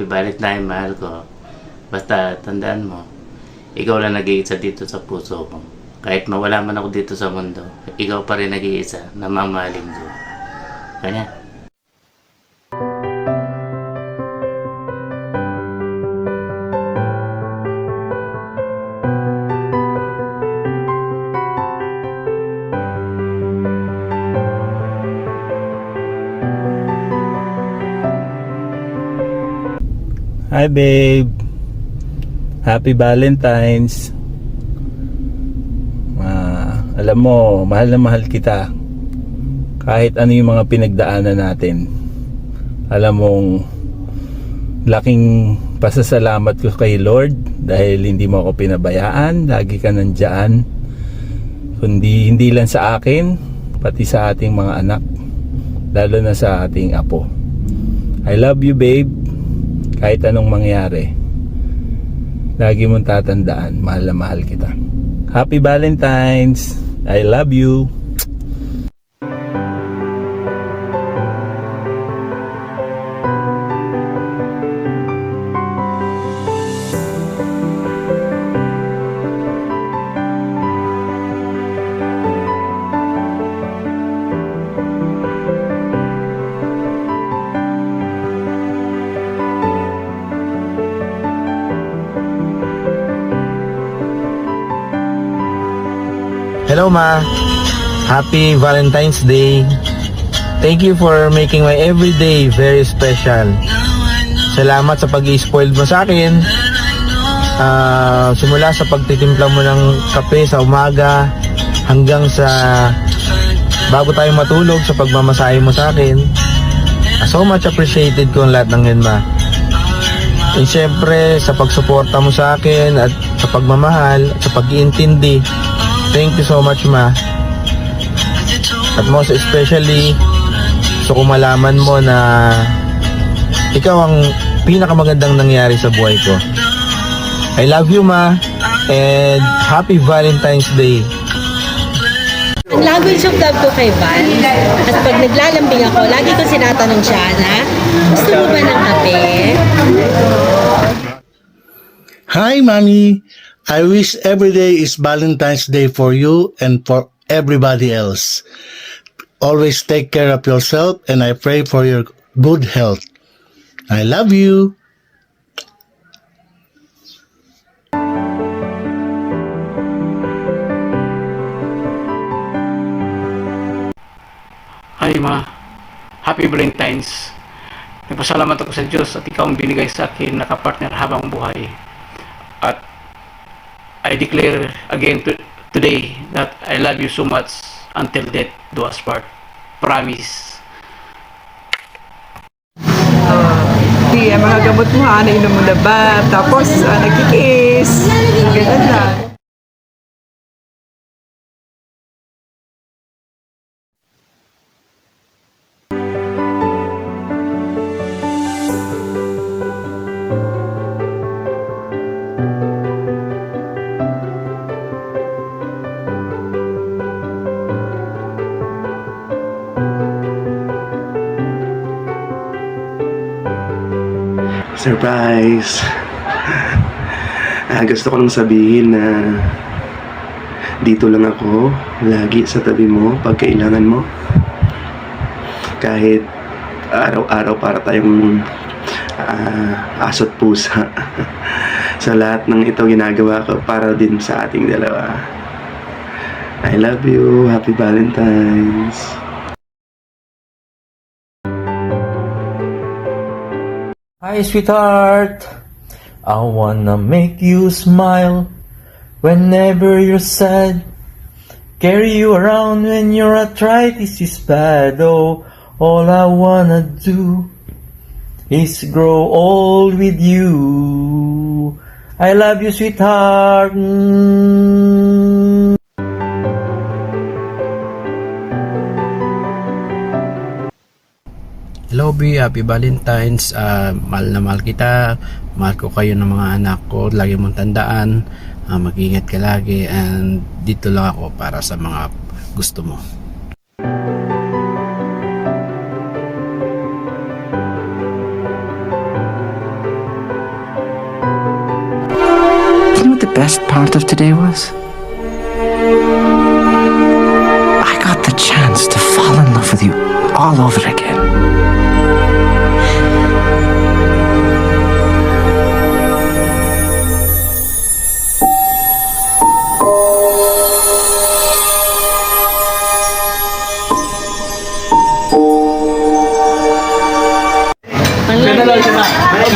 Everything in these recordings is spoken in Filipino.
happy Valentine, mahal ko. Basta tandaan mo, ikaw lang nag-iisa dito sa puso ko. Kahit mawala man ako dito sa mundo, ikaw pa rin nag-iisa na mamahalin ko. Kanya. Hi babe, happy Valentine's. Alam mo, mahal na mahal kita. Kahit ano yung mga pinagdaanan natin, alam mong laking pasasalamat ko kay Lord dahil hindi mo ako pinabayaan. Lagi ka nandyan, kundi hindi lang sa akin, pati sa ating mga anak, lalo na sa ating apo. I love you babe. Kahit anong mangyari, lagi mong tatandaan, mahal na mahal kita. Happy Valentine's! I love you! Hello ma, happy Valentine's Day. Thank you for making my everyday very special. Salamat sa pag-i-spoil mo sa akin. Simula sa pagtitimpla mo ng kape sa umaga hanggang sa bago tayo matulog, sa pagmamasahe mo sa akin. So much appreciated ko ang lahat ng yun ma. And syempre sa pagsuporta mo sa akin at sa pagmamahal at sa pag-iintindi. Thank you so much ma. At most especially, gusto ko malaman mo na ikaw ang pinakamagandang nangyari sa buhay ko. I love you ma, and happy Valentine's Day. Ang language of love ko kay Val, at pag naglalambing ako, lagi ko sinatanong siya na, gusto mo ba ng kape? Hi, Mommy. I wish every day is Valentine's Day for you and for everybody else. Always take care of yourself and I pray for your good health. I love you. Hi ma, happy Valentine's. Nagpasalamat ako sa Diyos at ikaw ang binigay sa akin na kapartner habang buhay. At I declare again today that I love you so much until death do us part. Promise. Mga gamot mo ha, nainom mo na ba? Tapos nagkikiss. Ganun lang. Surprise! Gusto ko lang sabihin na dito lang ako, lagi sa tabi mo pag kailangan mo. Kahit araw-araw para tayong aso't pusa. Sa lahat ng ito ginagawa ko para din sa ating dalawa. I love you. Happy Valentine's. Hi, sweetheart. I wanna make you smile whenever you're sad. Carry you around when your arthritis is bad. Oh, all I wanna do is grow old with you. I love you, sweetheart. Hello B, happy Valentine's. Mahal na mahal kita. Mahal ko kayo ng mga anak ko. Lagi mong tandaan, mag-ingat ka lagi. And dito lang ako para sa mga gusto mo. best part of today was? I got the chance to fall in love with you all over again.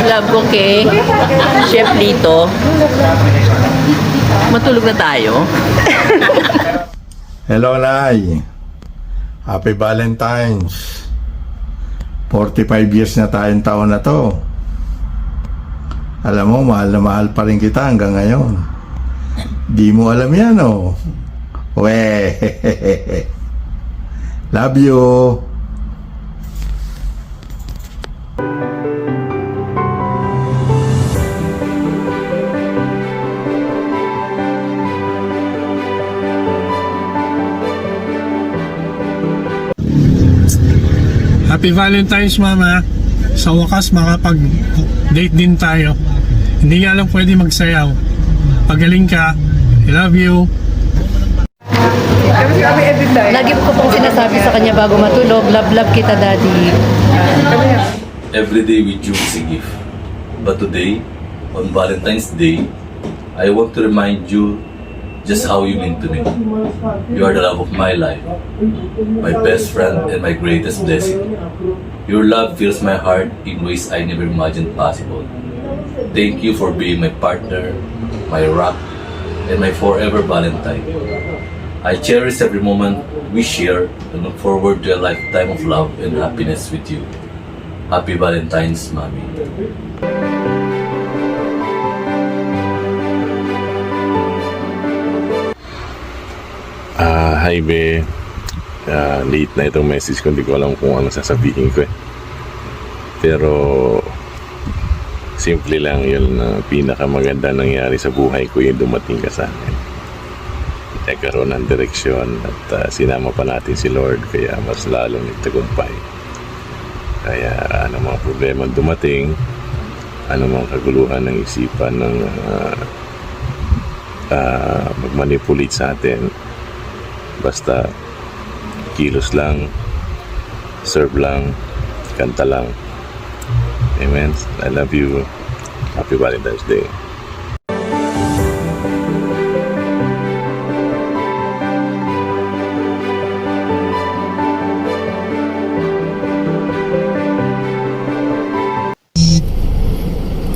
Love ko kay Chef Lito. Matulog na tayo. Hello, Nay. Happy Valentine's. 45 years na tayong taon na to. Alam mo, mahal na mahal pa rin kita hanggang ngayon. Di mo alam yan, oh. Weh. Love you. Happy Valentine's, Mama. Sa wakas, makapag-date din tayo. Hindi nga lang pwede magsayaw. Pagaling ka. I love you. Lagi ko pong sinasabi sa kanya bago matulog, love kita, Daddy. Every day we choose a gift. But today, on Valentine's Day, I want to remind you just how you mean to me. You are the love of my life, my best friend and my greatest blessing. Your love fills my heart in ways I never imagined possible. Thank you for being my partner, my rock, and my forever Valentine. I cherish every moment we share and look forward to a lifetime of love and happiness with you. Happy Valentine's, Mommy. Hi be, late na itong message ko, hindi ko alam kung ano sasabihin ko eh. Pero simple lang yun na pinakamaganda nangyari sa buhay ko yung dumating ka sa akin. Nagkaroon ng direksyon at sinama pa natin si Lord kaya mas lalong nagtagumpay. Kaya ano mga problema dumating, ano mga kaguluhan ng isipan ng magmanipulate sa atin, basta kilos lang, serve lang, kanta lang. Amen. I love you. Happy Valentine's Day.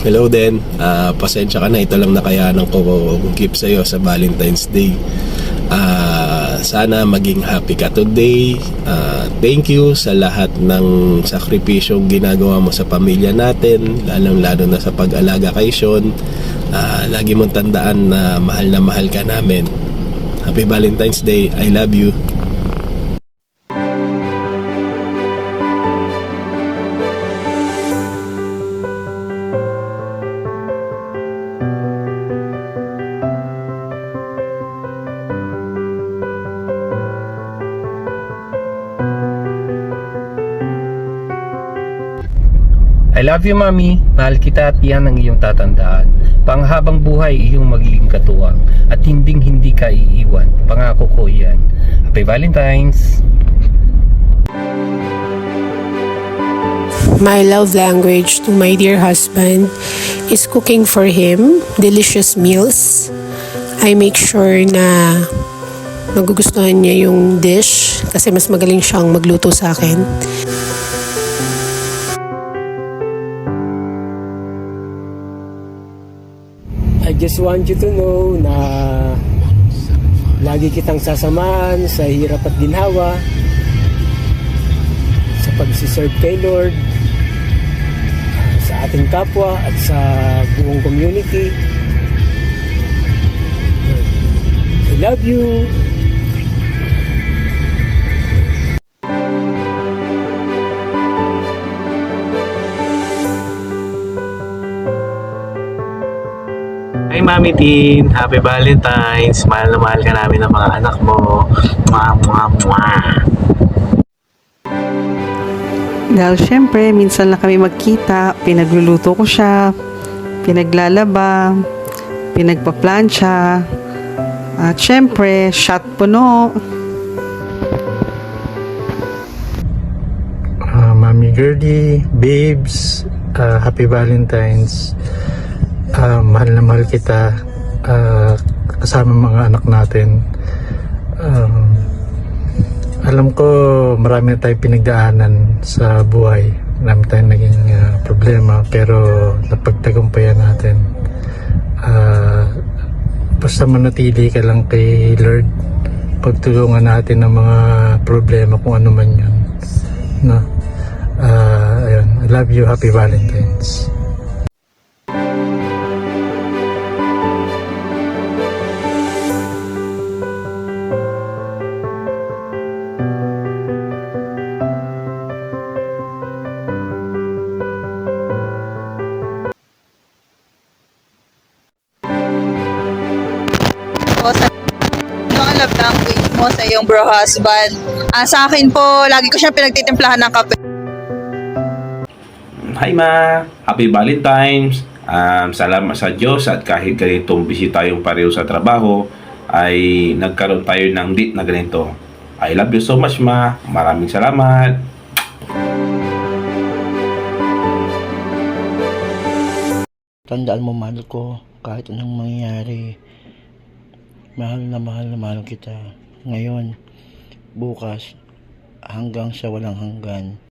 Hello din, pasensya ka na, ito lang nakayanan ko gift sa'yo sa Valentine's Day. Sana maging happy ka today. Thank you sa lahat ng sakripisyong ginagawa mo sa pamilya natin, lalong-lalo na sa pag-alaga kay Sean. Lagi mong tandaan na mahal ka namin. Happy Valentine's Day, I love you. I love you, Mami. Mahal kita at yan ang iyong tatandaan. Panghabang buhay iyong magiging katuwang at hinding-hindi ka iiwan. Pangako ko yan. Happy Valentine's! My love language to my dear husband is cooking for him delicious meals. I make sure na magugustuhan niya yung dish kasi mas magaling siyang magluto sa akin. I just want you to know na lagi kitang sasamahan sa hirap at ginhawa, sa pagsiserve kay Lord, sa ating kapwa at sa buong community. I love you. Hi Mami Tin, Happy Valentine's. Mahal na mahal ka namin ng mga anak mo. Mwah, mwah, mwah. Dahil syempre, minsan lang kami magkita, pinagluluto ko siya, pinaglalaba, pinagpaplansya. At syempre, shot puno. Mami Gertie, babes, happy Valentine's. Mahal na mahal kita, kasama mga anak natin. Alam ko marami na tayong pinagdaanan sa buhay, marami tayong naging problema, pero napagtagumpayan natin. Basta manatili ka lang kay Lord, pagtulungan natin ng mga problema kung ano man yun, no? Ayun, I love you, happy Valentine's. Ano love language mo sa iyong bro husband? Sa akin po, lagi ko siya pinagtitimplahan ng kape. Hi ma! Happy Valentine's! Salamat sa Diyos at kahit ganitong busy tayong pareho sa trabaho, ay nagkaroon tayo ng date na ganito. I love you so much ma! Maraming salamat! Tandaan mo, mahal ko, kahit anong mangyari. Mahal na mahal kita. Ngayon, bukas, hanggang sa walang hanggan.